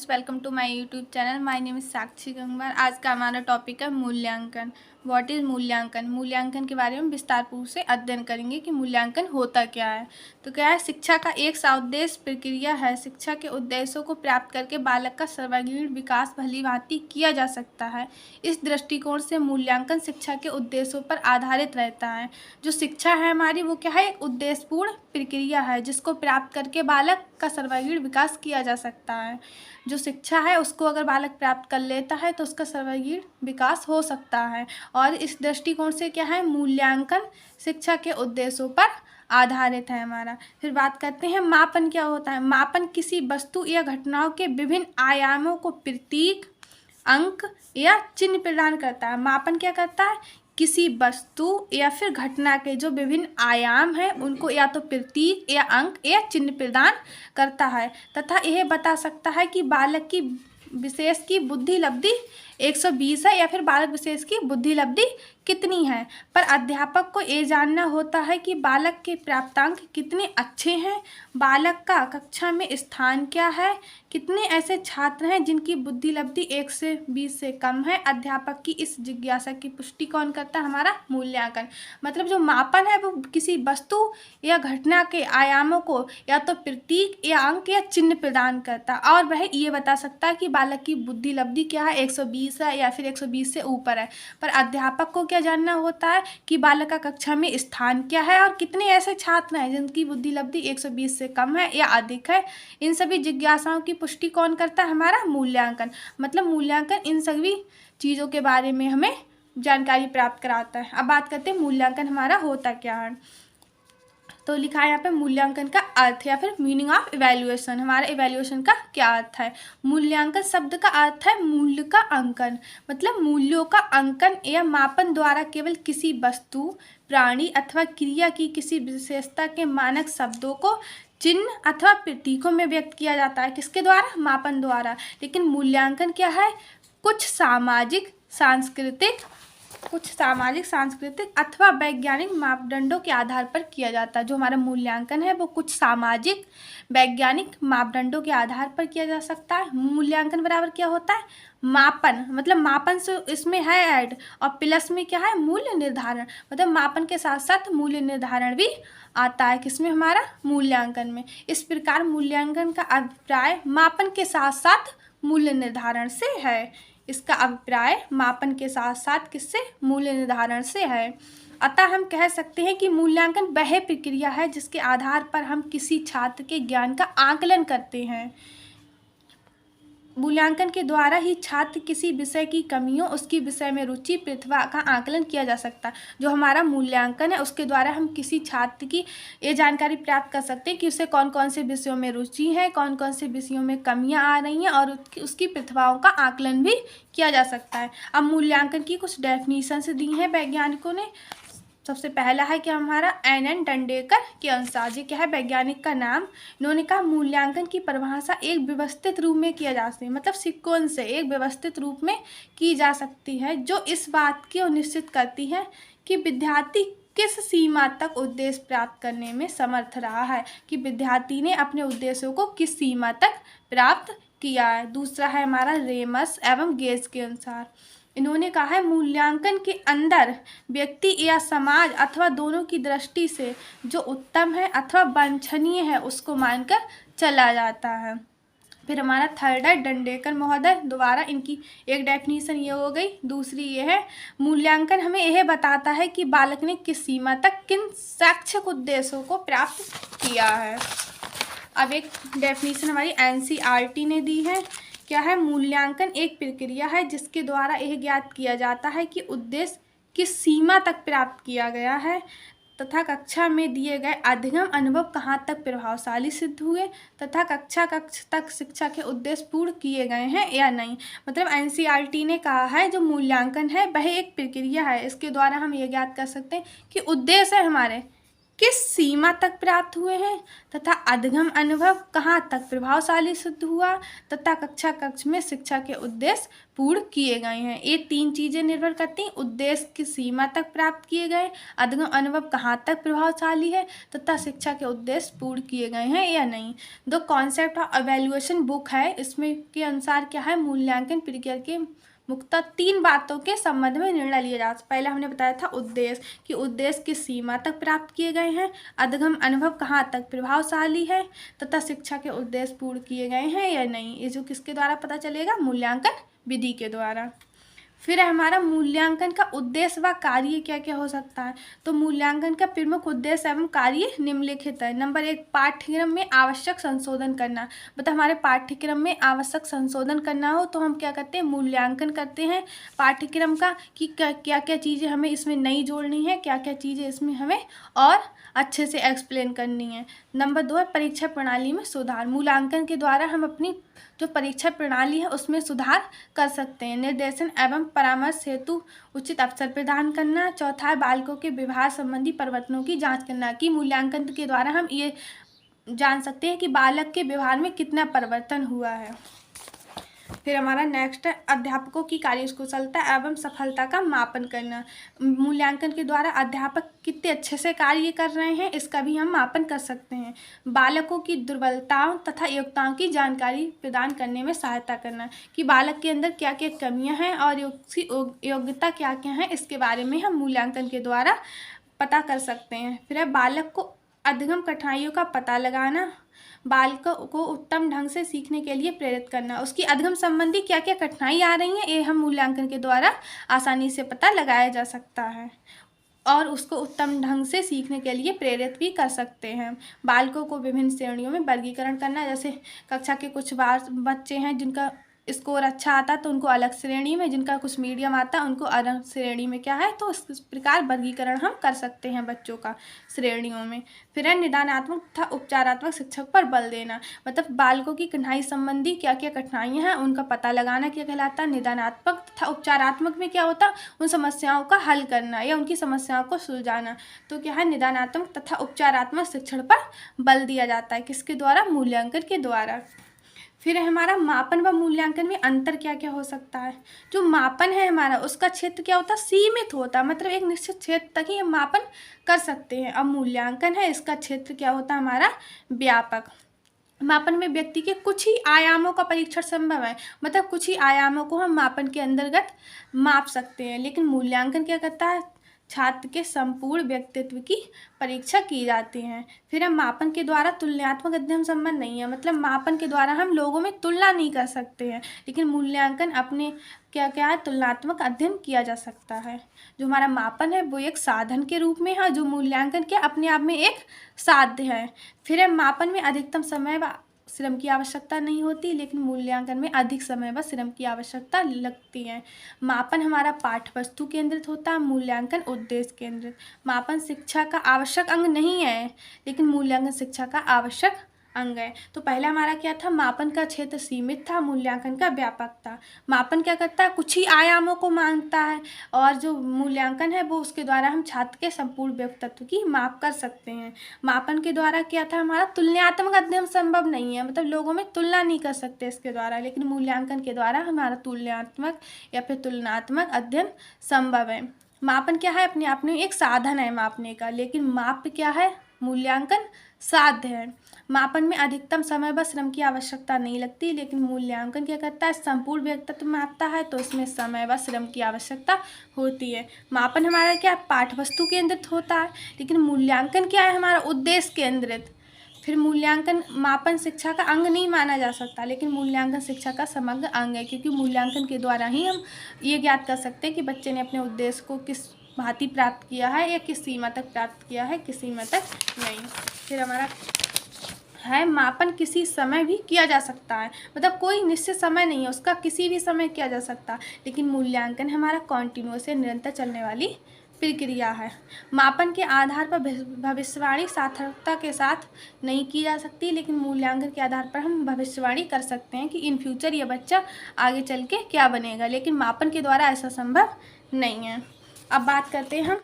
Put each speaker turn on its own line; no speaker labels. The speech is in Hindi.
Friends, welcome to my YouTube channel. My name is Sakshi Gangwar. आज का हमारा टॉपिक है मूल्यांकन। व्हाट इज़ मूल्यांकन। मूल्यांकन के बारे में विस्तार पूर्वक से अध्ययन करेंगे कि मूल्यांकन होता क्या है। तो क्या है, शिक्षा का एक साउद्देश्य प्रक्रिया है। शिक्षा के उद्देश्यों को प्राप्त करके बालक का सर्वांगीण विकास भलीभांति किया जा सकता है। इस दृष्टिकोण से मूल्यांकन शिक्षा के उद्देश्यों पर आधारित रहता है। जो शिक्षा है हमारी, वो क्या है, एक उद्देश्यपूर्ण प्रक्रिया है जिसको प्राप्त करके बालक का सर्वांगीण विकास किया जा सकता है। जो शिक्षा है उसको अगर बालक प्राप्त कर लेता है तो उसका सर्वांगीण विकास हो सकता है। और इस दृष्टिकोण से क्या है, मूल्यांकन शिक्षा के उद्देश्यों पर आधारित है हमारा। फिर बात करते हैं मापन क्या होता है। मापन किसी वस्तु या घटनाओं के विभिन्न आयामों को प्रतीक, अंक या चिन्ह प्रदान करता है। मापन क्या करता है, किसी वस्तु या फिर घटना के जो विभिन्न आयाम हैं उनको या तो प्रतीक या अंक या चिन्ह प्रदान करता है, तथा यह बता सकता है कि बालक की विशेष की बुद्धि लब्धि 120 है या फिर बालक विशेष की बुद्धि लब्धि कितनी है। पर अध्यापक को ये जानना होता है कि बालक के प्राप्तांक कितने अच्छे हैं, बालक का कक्षा में स्थान क्या है, कितने ऐसे छात्र हैं जिनकी बुद्धि लब्धि 1 से 20 से कम है। अध्यापक की इस जिज्ञासा की पुष्टि कौन करता है, हमारा मूल्यांकन। मतलब जो मापन है वो किसी वस्तु या घटना के आयामों को या तो प्रतीक या अंक या चिन्ह प्रदान करता है और वह ये बता सकता है कि बालक की बुद्धि लब्धि क्या है, 120 है या फिर 120 से ऊपर है। पर अध्यापक को क्या जानना होता है कि बालक का कक्षा में स्थान क्या है और कितने ऐसे छात्र हैं जिनकी बुद्धि लब्धि 120 से कम है या अधिक है। इन सभी जिज्ञासाओं की पुष्टि कौन करता है, हमारा मूल्यांकन। मतलब मूल्यांकन इन सभी चीज़ों के बारे में हमें जानकारी प्राप्त कराता है। अब बात करते हैं मूल्यांकन हमारा होता क्या है। तो लिखा है यहाँ पे मूल्यांकन का अर्थ या फिर मीनिंग ऑफ इवैल्यूएशन। हमारा इवैल्यूएशन का क्या अर्थ है। मूल्यांकन शब्द का अर्थ है मूल्य का अंकन। मतलब मूल्यों का अंकन या मापन द्वारा केवल किसी वस्तु, प्राणी अथवा क्रिया की किसी विशेषता के मानक शब्दों को चिन्ह अथवा प्रतीकों में व्यक्त किया जाता है। किसके द्वारा, मापन द्वारा। लेकिन मूल्यांकन क्या है, कुछ सामाजिक सांस्कृतिक अथवा वैज्ञानिक मापदंडों के आधार पर किया जाता है। जो हमारा मूल्यांकन है वो कुछ सामाजिक वैज्ञानिक मापदंडों के आधार पर किया जा सकता है। मूल्यांकन बराबर क्या होता है, मापन। मतलब मापन से इसमें है ऐड और प्लस में क्या है, मूल्य निर्धारण। मतलब मापन के साथ साथ मूल्य निर्धारण भी आता है किसमें, हमारा मूल्यांकन में। इस प्रकार मूल्यांकन का अभिप्राय मापन के साथ साथ मूल्य निर्धारण से है। इसका अभिप्राय मापन के साथ साथ किससे, मूल्य निर्धारण से है। अतः हम कह सकते हैं कि मूल्यांकन वह प्रक्रिया है जिसके आधार पर हम किसी छात्र के ज्ञान का आकलन करते हैं। मूल्यांकन के द्वारा ही छात्र किसी विषय की कमियों, उसकी विषय में रुचि, प्रतिभा का आकलन किया जा सकता है। जो हमारा मूल्यांकन है उसके द्वारा हम किसी छात्र की ये जानकारी प्राप्त कर सकते हैं कि उसे कौन कौन से विषयों में रुचि है, कौन कौन से विषयों में कमियां आ रही हैं और उसकी प्रतिभाओं का आकलन भी किया जा सकता है। अब मूल्यांकन की कुछ डेफिनेशंस दी हैं वैज्ञानिकों ने। सबसे पहला है कि हमारा एन डंडेकर के अनुसार, ये क्या है, वैज्ञानिक का नाम। इन्होंने कहा मूल्यांकन की परिभाषा एक व्यवस्थित रूप में किया जा सकती है। मतलब सीक्वेंस से एक व्यवस्थित रूप में की जा सकती है जो इस बात की निश्चित करती है कि विद्यार्थी किस सीमा तक उद्देश्य प्राप्त करने में समर्थ रहा है, कि विद्यार्थी ने अपने उद्देश्यों को किस सीमा तक प्राप्त किया है। दूसरा है हमारा रेमस एवं गेज के अनुसार। इन्होंने कहा है मूल्यांकन के अंदर व्यक्ति या समाज अथवा दोनों की दृष्टि से जो उत्तम है अथवा वांछनीय है उसको मानकर चला जाता है। फिर हमारा थर्ड है डंडेकर महोदय, दोबारा इनकी एक डेफिनेशन ये हो गई। दूसरी ये है मूल्यांकन हमें यह बताता है कि बालक ने किस सीमा तक किन शैक्षिक उद्देश्यों को प्राप्त किया है। अब एक डेफिनेशन हमारी एनसीईआरटी ने दी है। क्या है, मूल्यांकन एक प्रक्रिया है जिसके द्वारा यह ज्ञात किया जाता है कि उद्देश्य किस सीमा तक प्राप्त किया गया है तथा कक्षा में दिए गए अधिगम अनुभव कहाँ तक प्रभावशाली सिद्ध हुए तथा कक्षा तक शिक्षा के उद्देश्य पूर्ण किए गए हैं या नहीं। मतलब एनसीईआरटी ने कहा है जो मूल्यांकन है वह एक प्रक्रिया है, इसके द्वारा हम ये ज्ञात कर सकते हैं कि उद्देश्य है हमारे किस सीमा तक प्राप्त हुए हैं तथा अधिगम अनुभव कहाँ तक प्रभावशाली सिद्ध हुआ तथा कक्षा कक्ष में शिक्षा के उद्देश्य पूर्ण किए गए हैं। ये 3 चीज़ें निर्भर करती हैं, उद्देश्य की सीमा तक प्राप्त किए गए, अधिगम अनुभव कहाँ तक प्रभावशाली है तथा शिक्षा के उद्देश्य पूर्ण किए गए हैं या नहीं। The concept of evaluation book है, इसमें के अनुसार क्या है, मूल्यांकन प्रक्रिया के मुख्यतः 3 बातों के संबंध में निर्णय लिया जा सकता है। पहले हमने बताया था उद्देश्य, कि उद्देश्य किस सीमा तक प्राप्त किए गए हैं, अधिगम अनुभव कहाँ तक प्रभावशाली है तथा शिक्षा के उद्देश्य पूर्ण किए गए हैं या नहीं। ये जो किसके द्वारा पता चलेगा, मूल्यांकन विधि के द्वारा। फिर हमारा मूल्यांकन का उद्देश्य व कार्य क्या क्या हो सकता है। तो मूल्यांकन का प्रमुख उद्देश्य एवं कार्य निम्नलिखित है। नंबर 1, पाठ्यक्रम में आवश्यक संशोधन करना। मतलब हमारे पाठ्यक्रम में आवश्यक संशोधन करना हो तो हम क्या करते हैं, मूल्यांकन करते हैं पाठ्यक्रम का, कि क्या क्या चीज़ें हमें इसमें नई जोड़नी है, क्या क्या चीज़ें इसमें हमें और अच्छे से एक्सप्लेन करनी है। नंबर 2 है परीक्षा प्रणाली में सुधार। मूल्यांकन के द्वारा हम अपनी जो परीक्षा प्रणाली है उसमें सुधार कर सकते हैं। निर्देशन एवं परामर्श हेतु उचित अवसर प्रदान करना। चौथा है बालकों के व्यवहार संबंधी परिवर्तनों की जांच करना, कि मूल्यांकन के द्वारा हम ये जान सकते हैं कि बालक के व्यवहार में कितना परिवर्तन हुआ है। फिर हमारा नेक्स्ट है अध्यापकों की कार्यकुशलता एवं सफलता का मापन करना। मूल्यांकन के द्वारा अध्यापक कितने अच्छे से कार्य कर रहे हैं इसका भी हम मापन कर सकते हैं। बालकों की दुर्बलताओं तथा योग्यताओं की जानकारी प्रदान करने में सहायता करना, कि बालक के अंदर क्या क्या कमियां हैं और उसकी योग्यता क्या क्या है, इसके बारे में हम मूल्यांकन के द्वारा पता कर सकते हैं। फिर है बालक को अधिगम कठिनाइयों का पता लगाना, बालकों को उत्तम ढंग से सीखने के लिए प्रेरित करना। उसकी अधिगम संबंधी क्या क्या कठिनाई आ रही हैं ये हम मूल्यांकन के द्वारा आसानी से पता लगाया जा सकता है और उसको उत्तम ढंग से सीखने के लिए प्रेरित भी कर सकते हैं। बालकों को विभिन्न श्रेणियों में वर्गीकरण करना, जैसे कक्षा के कुछ बच्चे हैं जिनका स्कोर अच्छा आता है तो उनको अलग श्रेणी में, जिनका कुछ मीडियम आता है उनको अलग श्रेणी में क्या है, तो इस प्रकार वर्गीकरण हम कर सकते हैं बच्चों का श्रेणियों में। फिर है निदानात्मक तथा उपचारात्मक शिक्षक पर बल देना। मतलब बालकों की कठिनाई संबंधी क्या क्या कठिनाइयाँ हैं उनका पता लगाना क्या कहलाता है, निदानात्मक तथा उपचारात्मक में क्या होता है, उन समस्याओं का हल करना या उनकी समस्याओं को सुलझाना। तो क्या है, निदानात्मक तथा उपचारात्मक शिक्षण पर बल दिया जाता है, किसके द्वारा, मूल्यांकन के द्वारा। फिर हमारा मापन व मूल्यांकन में अंतर क्या क्या हो सकता है। जो मापन है हमारा उसका क्षेत्र क्या होता है, सीमित होता है, मतलब एक निश्चित क्षेत्र तक ही हम मापन कर सकते हैं। अब मूल्यांकन है इसका क्षेत्र क्या होता है हमारा, व्यापक। मापन में व्यक्ति के कुछ ही आयामों का परीक्षण संभव है, मतलब कुछ ही आयामों को हम मापन के अंतर्गत माप सकते हैं। लेकिन मूल्यांकन क्या करता है, छात्र के संपूर्ण व्यक्तित्व की परीक्षा की जाती है। फिर हम मापन के द्वारा तुलनात्मक अध्ययन संबंध नहीं है, मतलब मापन के द्वारा हम लोगों में तुलना नहीं कर सकते हैं, लेकिन मूल्यांकन अपने क्या क्या है, तुलनात्मक अध्ययन किया जा सकता है। जो हमारा मापन है वो एक साधन के रूप में है, जो मूल्यांकन क्या अपने आप में एक साध्य है। फिर हम मापन में अधिकतम समय व श्रम की आवश्यकता नहीं होती, लेकिन मूल्यांकन में अधिक समय व श्रम की आवश्यकता लगती है। मापन हमारा पाठ वस्तु केंद्रित होता है, मूल्यांकन उद्देश्य केंद्रित। मापन शिक्षा का आवश्यक अंग नहीं है, लेकिन मूल्यांकन शिक्षा का आवश्यक अंग है। तो पहला हमारा क्या था, मापन का क्षेत्र सीमित था, मूल्यांकन का व्यापक था। मापन क्या करता है, कुछ ही आयामों को मांगता है, और जो मूल्यांकन है वो उसके द्वारा हम छात्र के संपूर्ण व्यक्तित्व की माप कर सकते हैं। मापन के द्वारा क्या था हमारा, तुलनात्मक अध्ययन संभव नहीं है, मतलब लोगों में तुलना नहीं कर सकते इसके द्वारा, लेकिन मूल्यांकन के द्वारा हमारा तुलनात्मक या फिर तुलनात्मक अध्ययन संभव है। मापन क्या है, अपने आप में एक साधन है मापने का, लेकिन माप क्या है, मूल्यांकन साध्य है। मापन में अधिकतम समय व श्रम की आवश्यकता नहीं लगती, लेकिन मूल्यांकन क्या करता है, संपूर्ण व्यक्तित्व मापता है, तो इसमें समय व श्रम की आवश्यकता होती है। मापन हमारा क्या पाठ वस्तु केंद्रित होता है, लेकिन मूल्यांकन क्या है हमारा, उद्देश्य केंद्रित। फिर मूल्यांकन मापन शिक्षा का अंग नहीं माना जा सकता, लेकिन मूल्यांकन शिक्षा का समग्र अंग है, क्योंकि मूल्यांकन के द्वारा ही हम ये ज्ञात कर सकते हैं कि बच्चे ने अपने उद्देश्य को किस भांति प्राप्त किया है या किस सीमा तक प्राप्त किया है, किस सीमा तक नहीं। फिर हमारा है मापन किसी समय भी किया जा सकता है, मतलब कोई निश्चित समय नहीं है उसका, किसी भी समय किया जा सकता है, लेकिन मूल्यांकन हमारा कॉन्टिन्यूअस निरंतर चलने वाली प्रक्रिया है। मापन के आधार पर भविष्यवाणी सार्थकता के साथ नहीं की जा सकती, लेकिन मूल्यांकन के आधार पर हम भविष्यवाणी कर सकते हैं कि इन फ्यूचर ये बच्चा आगे चल के क्या बनेगा, लेकिन मापन के द्वारा ऐसा संभव नहीं है। अब बात करते हैं हम